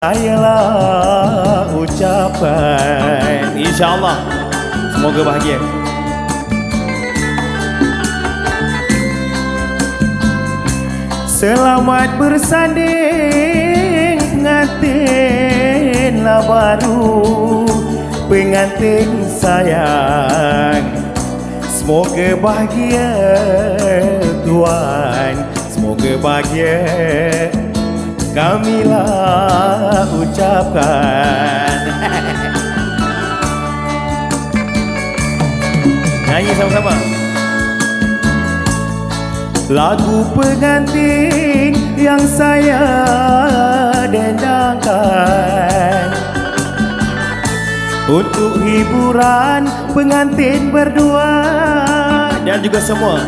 Sayalah ucapan, InsyaAllah semoga bahagia. Selamat bersanding pengantinlah baru, pengantin sayang. Semoga bahagia Tuan, semoga bahagia. Kamilah ucapkan. Nyanyi sama-sama. Lagu pengantin yang saya dendangkan untuk hiburan pengantin berdua dan juga semua.